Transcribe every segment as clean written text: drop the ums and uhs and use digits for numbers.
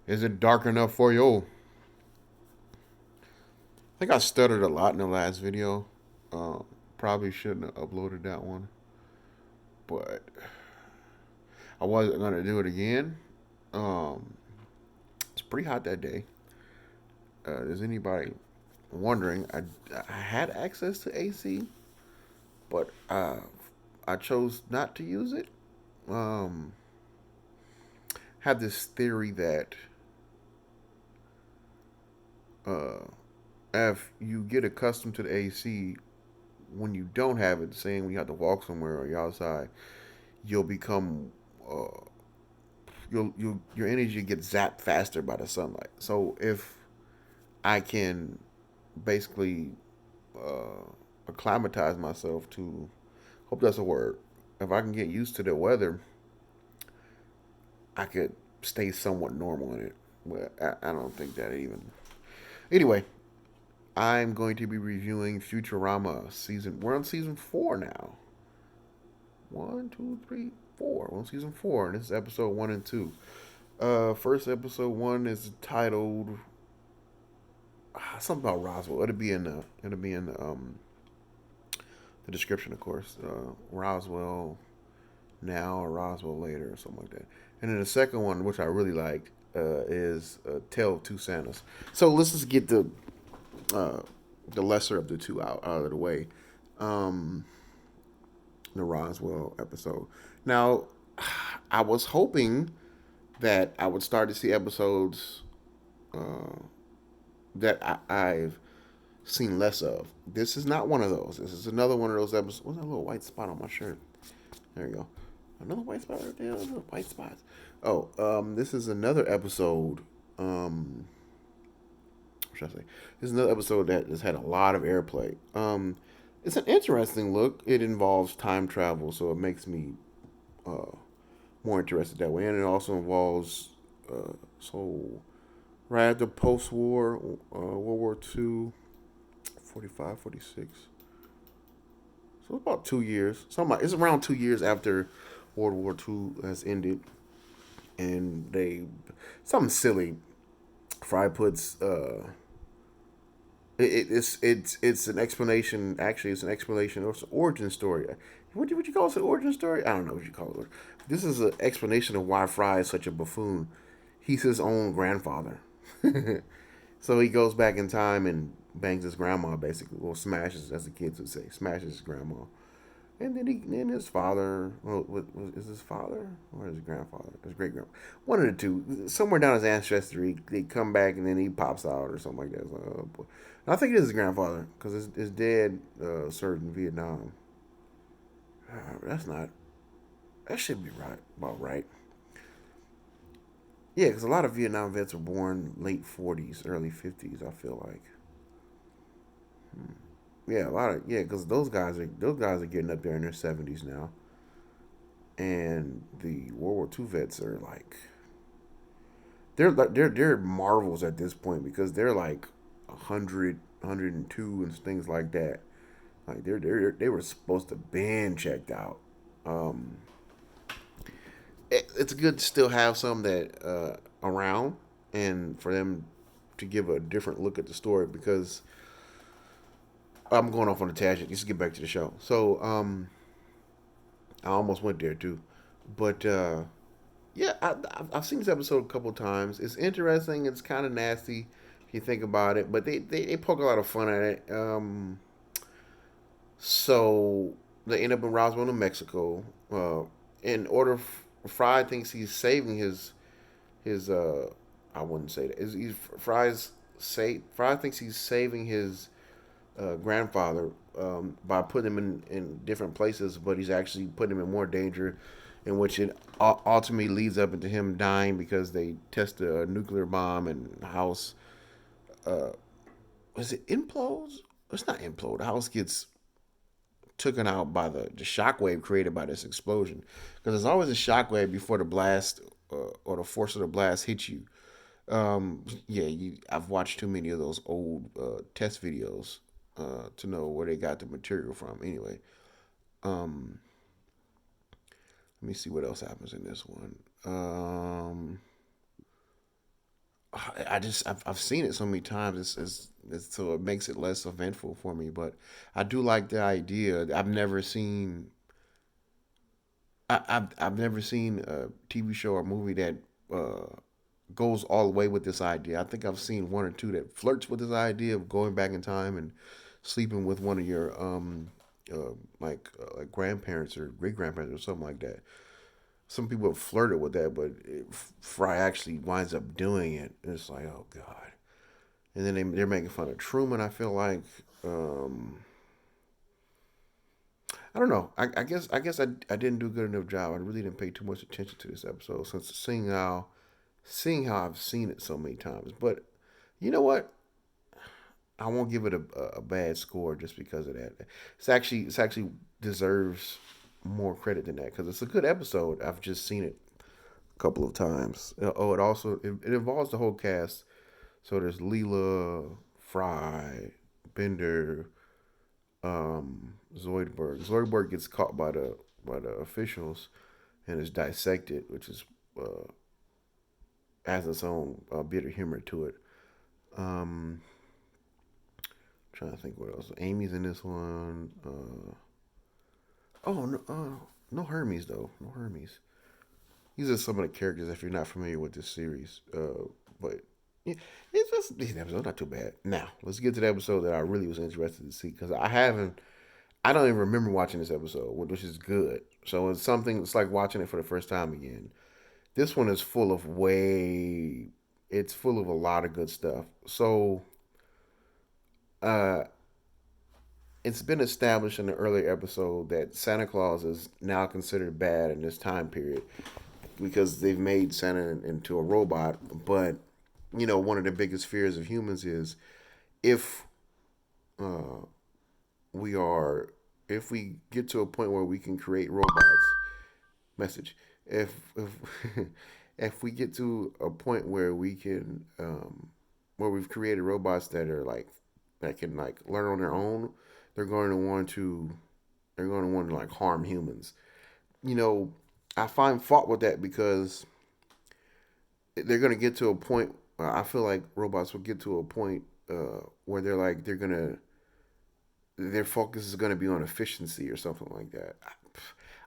Is it dark enough for you? I think I stuttered a lot in the last video. Uh, Probably shouldn't have uploaded that one, but I wasn't gonna do it again. Um, it's pretty hot that day. Is anybody wondering? I had access to AC, but I chose not to use it. Um, have this theory that uh, if you get accustomed to the AC, when you don't have it, saying when you have to walk somewhere or you're outside, you'll become your energy gets zapped faster by the sunlight. So if I can basically acclimatize myself to, hope that's a word. If I can get used to the weather, I could stay somewhat normal in it. But I don't think that even. Anyway, I'm going to be reviewing Futurama season. We're on season 4 now. One, two, three, four. We're on season 4, and this is episode 1 and 2. First episode 1 is titled something about Roswell. It'll be in the description, of course. Roswell now or Roswell later or something like that. And then the second one, which I really liked, is Tale of Two Santas. So let's just get uh, the lesser of the two out of the way. Um, the Roswell episode. Now, I was hoping that I would start to see episodes uh, that I've seen less of. This is not one of those. This is another one of those episodes. What's that little white spot on my shirt? There you go. Another white spot right there. Another white spots. Oh, this is another episode. What should I say? This is another episode that has had a lot of airplay. It's an interesting look. It involves time travel, so it makes me uh, more interested that way. And it also involves so right after post-war World War II, 45, 46. So it's about 2 years. It's around 2 years after World War II has ended, and they something silly. Fry puts it's an explanation. Actually, it's an explanation. It's an origin story. What you call it? An origin story? I don't know what you call it. This is an explanation of why Fry is such a buffoon. He's his own grandfather. So he goes back in time and bangs his grandma, basically, or smashes, as the kids would say, smashes his grandma. And then his father, well, is his father or his grandfather? His great grandfather. One of the two. Somewhere down his ancestry, they come back and then he pops out or something like that. Like, oh, boy. And I think it is his grandfather because his dad served in Vietnam. That's not. That should be right. About right. Yeah, because a lot of Vietnam vets were born late 40s, early 50s. I feel like. Yeah, a lot of because those guys are getting up there in their 70s now, and the World War II vets are like they're marvels at this point because they're like 100, 102 and things like that. Like they were supposed to been checked out. Um, it's good to still have some that around and for them to give a different look at the story because I'm going off on a tangent. Just get back to the show. So I almost went there too, but yeah, I've seen this episode a couple times. It's interesting. It's kind of nasty if you think about it, but they poke a lot of fun at it. So they end up in Roswell, New Mexico. In order, Fry thinks he's saving his. I wouldn't say that. Fry thinks he's saving his grandfather by putting him in different places, but he's actually putting him in more danger, in which it ultimately leads up into him dying because they test a nuclear bomb and the house. Uh, was it implodes? It's not implode. The house gets taken out by the shockwave created by this explosion. Because there's always a shockwave before the blast or the force of the blast hits you. Yeah, I've watched too many of those old test videos to know where they got the material from. Anyway, um, let me see what else happens in this one. I've seen it so many times. So it makes it less eventful for me. But I do like the idea. I've never seen a TV show or movie that uh, goes all the way with this idea. I think I've seen one or two that flirts with this idea of going back in time and sleeping with one of your like grandparents or great grandparents or something like that. Some people have flirted with that, but Fry actually winds up doing it. And it's like, oh god. And then they're making fun of Truman. I feel like um, I don't know. I didn't do a good enough job. I really didn't pay too much attention to this episode since seeing how I've seen it so many times. But you know what? I won't give it a bad score just because of that. It's actually deserves more credit than that because it's a good episode. I've just seen it a couple of times. Oh, it involves the whole cast. So there's Leela, Fry, Bender, Zoidberg. Zoidberg gets caught by the officials and is dissected, which is uh, has its own bit of humor to it. Um, Trying to think what else. Amy's in this one. Oh no, no Hermes though. No Hermes. These are some of the characters if you're not familiar with this series. But yeah, it's just these episodes not too bad. Now let's get to the episode that I really was interested to see because I don't even remember watching this episode, which is good. So it's something. It's like watching it for the first time again. This one is full of way. It's full of a lot of good stuff. So uh, it's been established in the earlier episode that Santa Claus is now considered bad in this time period because they've made Santa into a robot. But one of the biggest fears of humans is if uh, we are if we get to a point where we can create robots. Message. If if we get to a point where we can where we've created robots that can like learn on their own, they're going to want to they're going to want to like harm humans. You know, I find fault with that because they're going to get to a point. I feel like robots will get to a point where their focus is going to be on efficiency or something like that.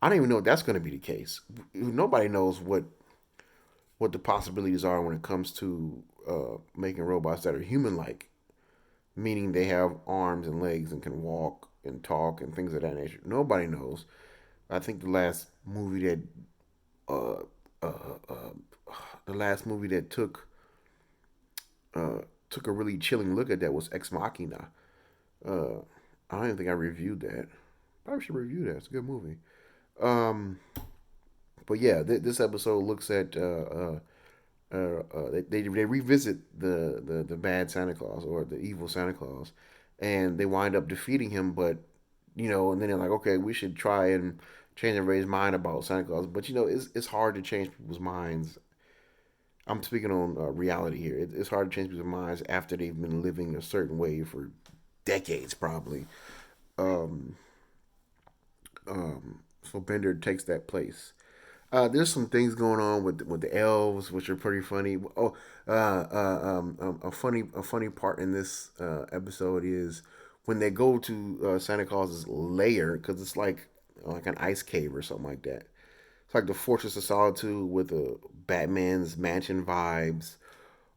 I don't even know if that's going to be the case. Nobody knows what the possibilities are when it comes to making robots that are human-like, meaning they have arms and legs and can walk and talk and things of that nature. Nobody knows. I think uh, uh, the last movie that uh, took a really chilling look at that was Ex Machina. Uh, I don't even think I reviewed that. Probably should review that. It's a good movie. Um, but yeah, this episode looks at they revisit the bad Santa Claus or the evil Santa Claus, and they wind up defeating him. But and then they're like, okay, we should try and change everybody's mind about Santa Claus. But it's hard to change people's minds. I'm speaking on reality here. It's hard to change people's minds after they've been living a certain way for decades, probably. Um, so Bender takes that place. There's some things going on with the elves, which are pretty funny. Oh, a funny part in this episode is when they go to Santa Claus's lair because it's like an ice cave or something like that. It's like the Fortress of Solitude with a Batman's mansion vibes,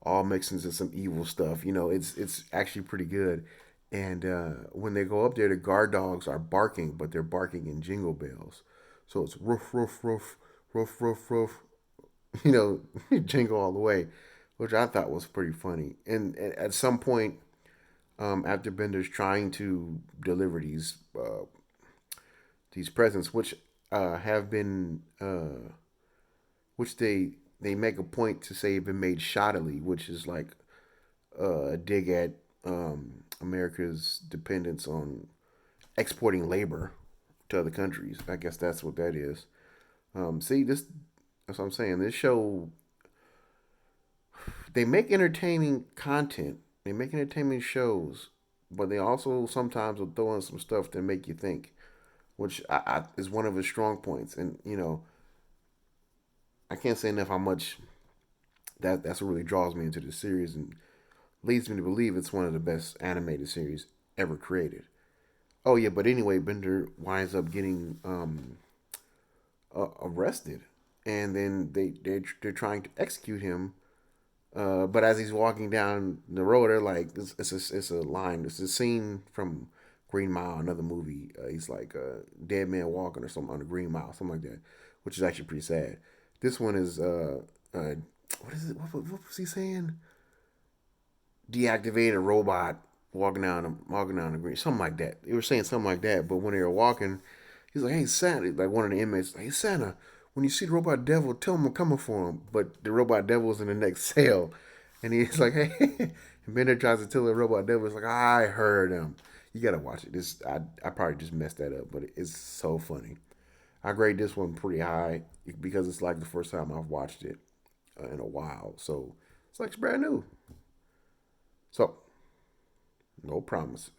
all mixed into some evil stuff. It's actually pretty good. And when they go up there, the guard dogs are barking, but they're barking in jingle bells. So it's roof, roof, roof, roof, roof, roof. You jingle all the way, which I thought was pretty funny. And at some point, after Bender's trying to deliver these presents, which they make a point to say have been made shoddily, which is like a dig at America's dependence on exporting labor to other countries. I guess that's what that is. See, that's what I'm saying. This show, they make entertaining content. They make entertaining shows, but they also sometimes will throw in some stuff to make you think, which is one of his strong points. And I can't say enough how much That's what really draws me into the series and leads me to believe it's one of the best animated series ever created. Oh yeah, but anyway, Bender winds up getting arrested, and then they're trying to execute him. But as he's walking down the road, they're like, it's a line. It's a scene from Green Mile, another movie. He's like a dead man walking or something on the Green Mile, something like that, which is actually pretty sad. This one is what is it? What was he saying? Deactivate a robot walking down the green, something like that. They were saying something like that, but when they were walking, he's like, "Hey Santa," like one of the inmates, like, "Hey Santa, when you see the robot devil, tell him I'm coming for him." But the robot devil's in the next cell, and he's like, "Hey," and Bender tries to tell the robot devil, "It's like I heard him." You gotta watch it. This I probably just messed that up, but it's so funny. I grade this one pretty high because it's like the first time I've watched it in a while, so it's like it's brand new. So no promises.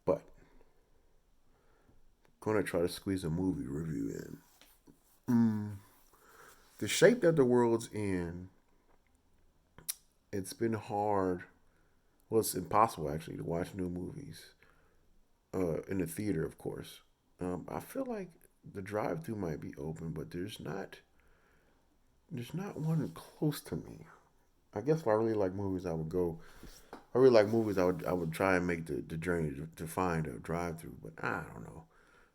But gonna try to squeeze a movie review in. Mm, the shape that the world's in, it's been hard. Well, it's impossible actually to watch new movies in the theater, of course. I feel like the drive-through might be open, but there's not one close to me. I guess if I really like movies, I would go. If I really like movies, I would try and make the journey to find a drive-through, but I don't know.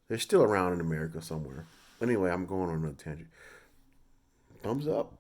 They're still around in America somewhere. Anyway, I'm going on another tangent. Thumbs up.